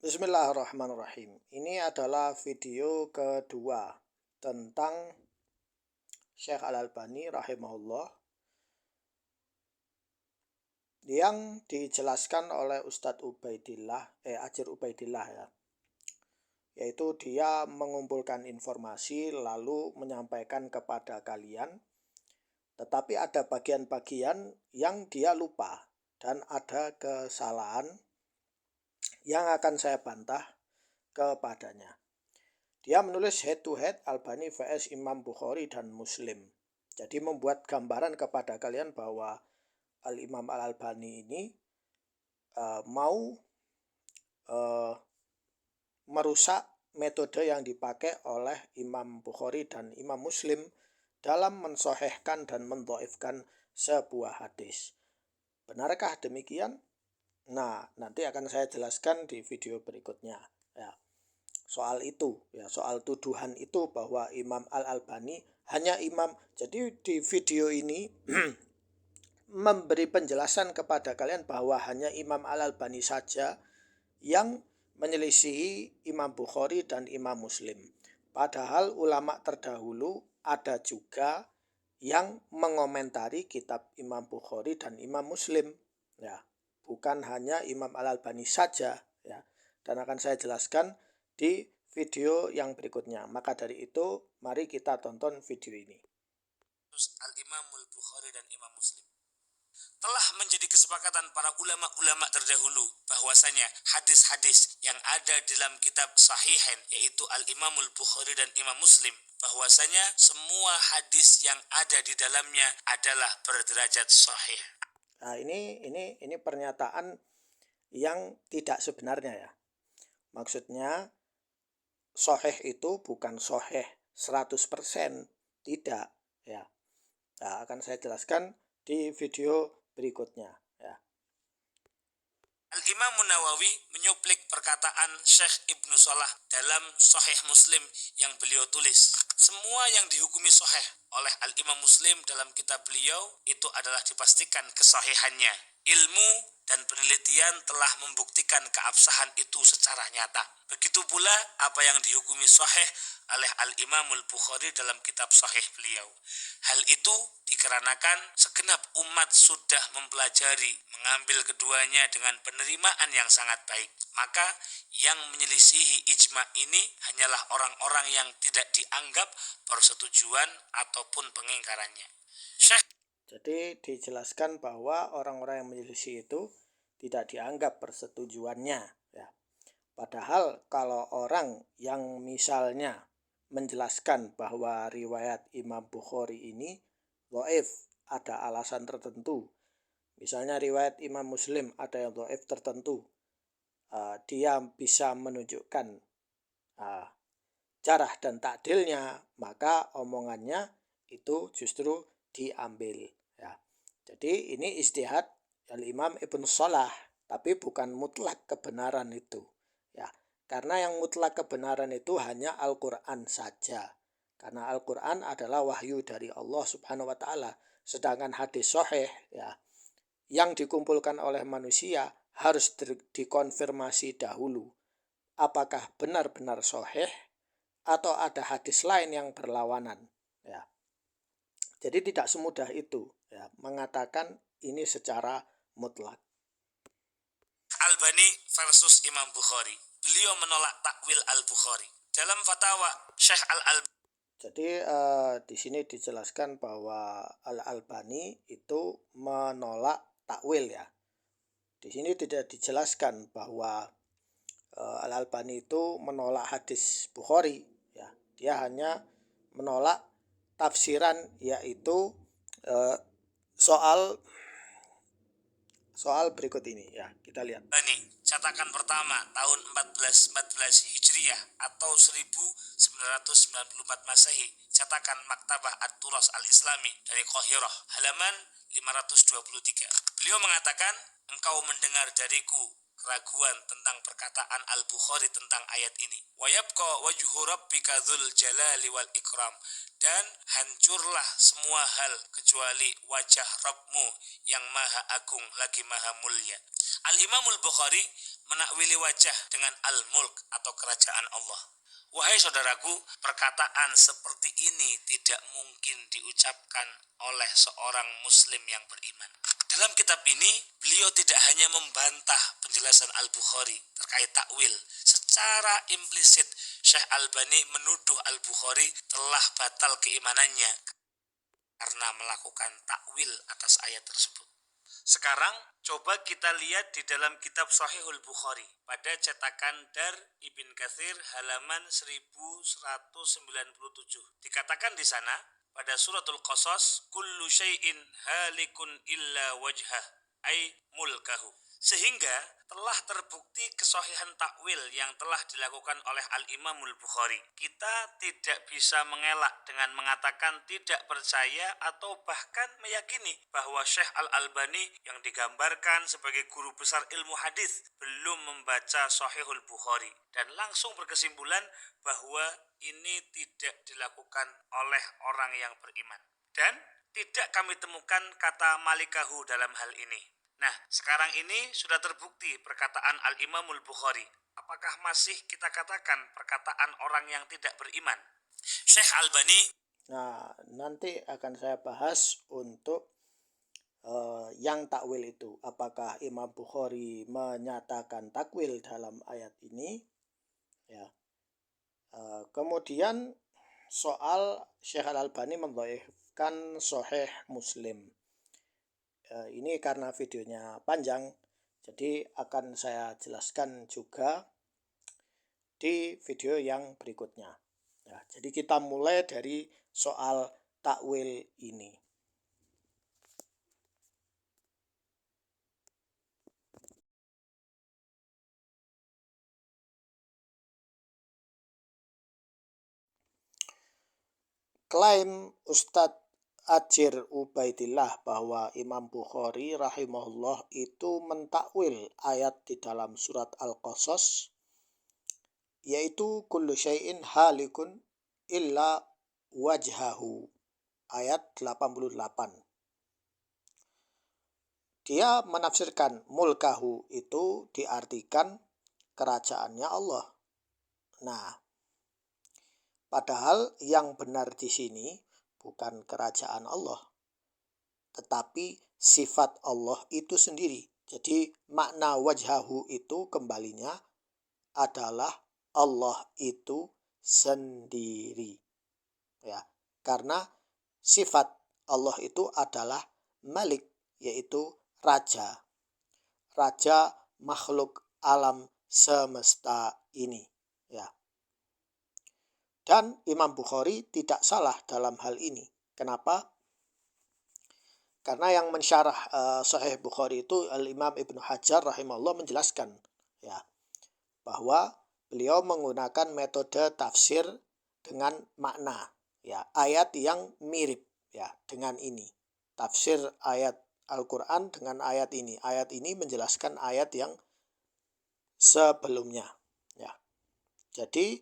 Bismillahirrahmanirrahim. Ini adalah video kedua tentang Syekh Al-Albani rahimahullah yang dijelaskan oleh Ustadz Ajir Ubaidillah ya. Yaitu dia mengumpulkan informasi lalu menyampaikan kepada kalian, tetapi ada bagian-bagian yang dia lupa dan ada kesalahan yang akan saya bantah kepadanya. Dia menulis head to head Albani vs Imam Bukhari dan Muslim. Jadi membuat gambaran kepada kalian bahwa Al-Imam Al-Albani ini mau merusak metode yang dipakai oleh Imam Bukhari dan Imam Muslim dalam mensahihkan dan mendhaifkan sebuah hadis. Benarkah demikian? Nah, nanti akan saya jelaskan di video berikutnya ya. Soal itu ya, soal tuduhan itu bahwa Imam Al-Albani hanya imam. Jadi di video ini memberi penjelasan kepada kalian bahwa hanya Imam Al-Albani saja yang menyelisihi Imam Bukhari dan Imam Muslim. Padahal ulama terdahulu ada juga yang mengomentari kitab Imam Bukhari dan Imam Muslim ya, bukan hanya Imam Al-Albani saja ya. Dan akan saya jelaskan di video yang berikutnya. Maka dari itu, mari kita tonton video ini. Al-Imamul Bukhari dan Imam Muslim telah menjadi kesepakatan para ulama-ulama terdahulu bahwasanya hadis-hadis yang ada dalam kitab Sahihain, yaitu Al-Imamul Bukhari dan Imam Muslim, bahwasanya semua hadis yang ada di dalamnya adalah berderajat sahih. Nah, ini pernyataan yang tidak sebenarnya ya. Maksudnya sahih itu bukan sahih 100%, tidak ya. Nah, akan saya jelaskan di video berikutnya ya. Al-Imam Nawawi menyuplik perkataan Syekh Ibnu Salah dalam Sahih Muslim yang beliau tulis. Semua yang dihukumi sahih oleh Al-Imam Muslim dalam kitab beliau itu adalah dipastikan kesahihannya. Ilmu dan penelitian telah membuktikan keabsahan itu secara nyata. Begitu pula apa yang dihukumi sahih oleh Al-Imamul Bukhari dalam kitab sahih beliau. Hal itu dikarenakan segenap umat sudah mempelajari, mengambil keduanya dengan penerimaan yang sangat baik. Maka yang menyelisihi ijma ini hanyalah orang-orang yang tidak dianggap persetujuan ataupun pengingkarannya. Jadi dijelaskan bahwa orang-orang yang menyelisih itu tidak dianggap persetujuannya ya. Padahal kalau orang yang misalnya menjelaskan bahwa riwayat Imam Bukhari ini dhaif, ada alasan tertentu. Misalnya riwayat Imam Muslim ada yang dhaif tertentu. Dia bisa menunjukkan jarah dan takdilnya, maka omongannya itu justru diambil ya. Jadi ini ijtihad Al-Imam Ibnu Salah, tapi bukan mutlak kebenaran itu ya. Karena yang mutlak kebenaran itu hanya Al-Qur'an saja. Karena Al-Qur'an adalah wahyu dari Allah Subhanahu wa taala. Sedangkan hadis sahih ya, yang dikumpulkan oleh manusia harus dikonfirmasi dahulu apakah benar-benar sahih atau ada hadis lain yang berlawanan ya. Jadi tidak semudah itu ya mengatakan ini secara mutlak. Albani versus Imam Bukhari. Beliau menolak takwil Al-Bukhari. Dalam fatwa Syekh Al-Albani. Jadi di sini dijelaskan bahwa Al-Albani itu menolak takwil ya. Di sini tidak dijelaskan bahwa Al-Albani itu menolak hadis Bukhari ya. Dia hanya menolak tafsiran, yaitu soal berikut ini ya, kita lihat. Ini cetakan pertama tahun 1414 Hijriah atau 1994 Masehi, cetakan Maktabah At-Turas Al-Islami dari Qahirah, halaman 523. Beliau mengatakan, engkau mendengar dariku keraguan tentang perkataan Al-Bukhari tentang ayat ini. Wa yabqa wajhu rabbika dzul jalali wal ikram, dan hancurlah semua hal kecuali wajah Rabbmu yang maha agung lagi maha mulia. Al-Imamul Bukhari menakwili wajah dengan al-mulk atau kerajaan Allah. Wahai saudaraku, perkataan seperti ini tidak mungkin diucapkan oleh seorang muslim yang beriman. Dalam kitab ini, beliau tidak hanya membantah penjelasan Al-Bukhari terkait takwil. Secara implisit, Syekh Albani menuduh Al-Bukhari telah batal keimanannya karena melakukan takwil atas ayat tersebut. Sekarang coba kita lihat di dalam kitab Sahihul Bukhari pada cetakan Dar Ibn Katsir halaman 1197. Dikatakan di sana pada suratul Qasas, kullu syai'in halikun illa wajhah ay mulkahu. Sehingga telah terbukti kesahihan takwil yang telah dilakukan oleh Al-Imamul Bukhari. Kita tidak bisa mengelak dengan mengatakan tidak percaya atau bahkan meyakini bahwa Syekh Al-Albani yang digambarkan sebagai guru besar ilmu hadis belum membaca Sahihul Bukhari dan langsung berkesimpulan bahwa ini tidak dilakukan oleh orang yang beriman. Dan tidak kami temukan kata malikahu dalam hal ini. Nah, sekarang ini sudah terbukti perkataan Al-Imamul Bukhari. Apakah masih kita katakan perkataan orang yang tidak beriman? Syekh Albani. Nah, nanti akan saya bahas untuk yang takwil itu. Apakah Imam Bukhari menyatakan takwil dalam ayat ini? Ya. Kemudian soal Syekh Al-Albani mendhaifkan Sahih Muslim. Ini karena videonya panjang, jadi akan saya jelaskan juga di video yang berikutnya. Ya, jadi kita mulai dari soal takwil ini. Klaim Ustadz Ajir Ubaidillah bahwa Imam Bukhari rahimahullah itu mentakwil ayat di dalam surat Al-Qasas, yaitu kullu syai'in halikun illa wajhahu, ayat 88. Dia menafsirkan mulkahu itu diartikan kerajaannya Allah. Nah, padahal yang benar di sini bukan kerajaan Allah, tetapi sifat Allah itu sendiri. Jadi makna wajhahu itu kembalinya adalah Allah itu sendiri. Ya, karena sifat Allah itu adalah Malik, yaitu raja. Raja makhluk alam semesta ini. Ya. Dan Imam Bukhari tidak salah dalam hal ini. Kenapa? Karena yang mensyarah Sahih Bukhari itu Al-Imam Ibnu Hajar rahimahullah menjelaskan ya, bahwa beliau menggunakan metode tafsir dengan makna ya, ayat yang mirip ya dengan ini. Tafsir ayat Al-Qur'an dengan ayat ini. Ayat ini menjelaskan ayat yang sebelumnya ya. Jadi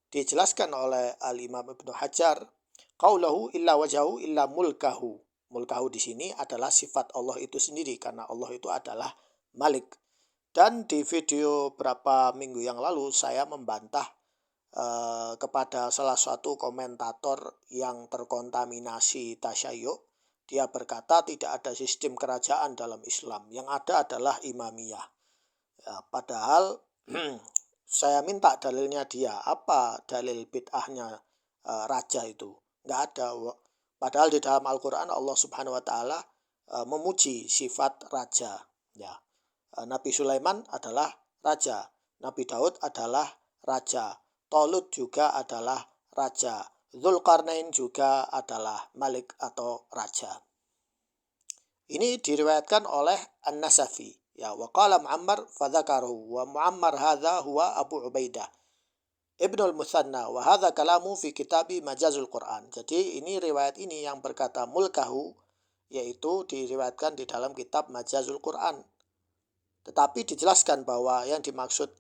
dijelaskan oleh Al-Imam Ibnu Hajar, qaulahu illa wajhahu illa mulkahu. Mulkahu di sini adalah sifat Allah itu sendiri karena Allah itu adalah Malik. Dan di video beberapa minggu yang lalu saya membantah kepada salah satu komentator yang terkontaminasi tasyayyu. Dia berkata tidak ada sistem kerajaan dalam Islam, yang ada adalah imamiyah. Ya, padahal saya minta dalilnya dia, apa dalil bid'ahnya raja itu? Nggak ada. Padahal di dalam Al-Quran Allah Subhanahu Wa Taala memuji sifat raja. Ya, Nabi Sulaiman adalah raja, Nabi Daud adalah raja, Talut juga adalah raja, Dzulqarnain juga adalah malik atau raja. Ini diriwayatkan oleh An-Nasafi. Ya, wa qala Muammar fadzakarahu wa Muammar hadza huwa Abu Ubaidah Ibnul Mutsanna wa hadza kalamu fi kitabi Majazul Quran. Jadi ini riwayat ini yang berkata mulkahu yaitu diriwayatkan di dalam kitab Majazul Quran. Tetapi dijelaskan bahwa yang dimaksud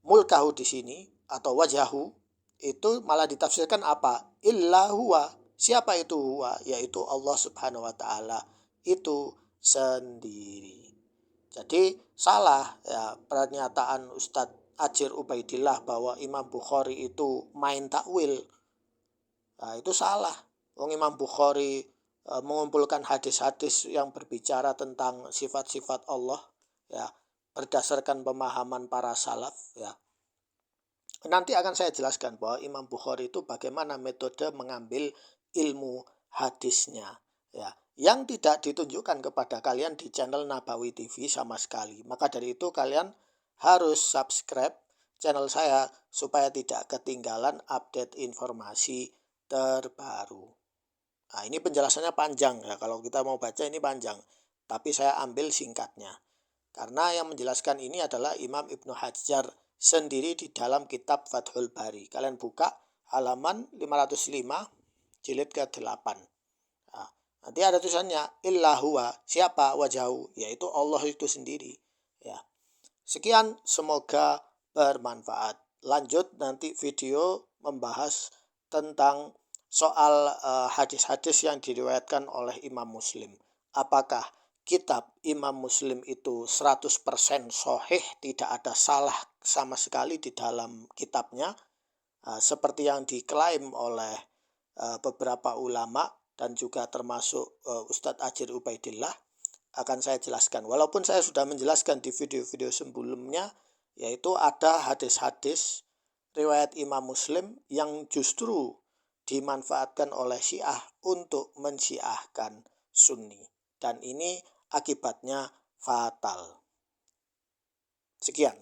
mulkahu di sini atau wajhahu itu malah ditafsirkan apa? Illa huwa. Siapa itu huwa? Yaitu Allah Subhanahu wa taala itu sendiri. Jadi salah ya pernyataan Ustadz Ajir Ubaidillah bahwa Imam Bukhari itu main takwil. Nah, itu salah. Wong Imam Bukhari mengumpulkan hadis-hadis yang berbicara tentang sifat-sifat Allah ya berdasarkan pemahaman para salaf ya. Nanti akan saya jelaskan bahwa Imam Bukhari itu bagaimana metode mengambil ilmu hadisnya ya, yang tidak ditunjukkan kepada kalian di channel Nabawi TV sama sekali. Maka dari itu kalian harus subscribe channel saya supaya tidak ketinggalan update informasi terbaru. Nah, ini penjelasannya panjang ya, kalau kita mau baca ini panjang, tapi saya ambil singkatnya. Karena yang menjelaskan ini adalah Imam Ibnu Hajar sendiri di dalam kitab Fathul Bari. Kalian buka halaman 505 jilid ke-8. Nah, nanti ada tulisannya illa huwa, siapa wajahu, yaitu Allah itu sendiri. Ya. Sekian, semoga bermanfaat. Lanjut nanti video membahas tentang soal hadis-hadis yang diriwayatkan oleh Imam Muslim. Apakah kitab Imam Muslim itu 100% sahih, tidak ada salah sama sekali di dalam kitabnya, seperti yang diklaim oleh beberapa ulama dan juga termasuk Ustadz Ajir Ubaidillah, akan saya jelaskan. Walaupun saya sudah menjelaskan di video-video sebelumnya, yaitu ada hadis-hadis riwayat Imam Muslim yang justru dimanfaatkan oleh Syiah untuk mensyiahkan Sunni. Dan ini akibatnya fatal. Sekian.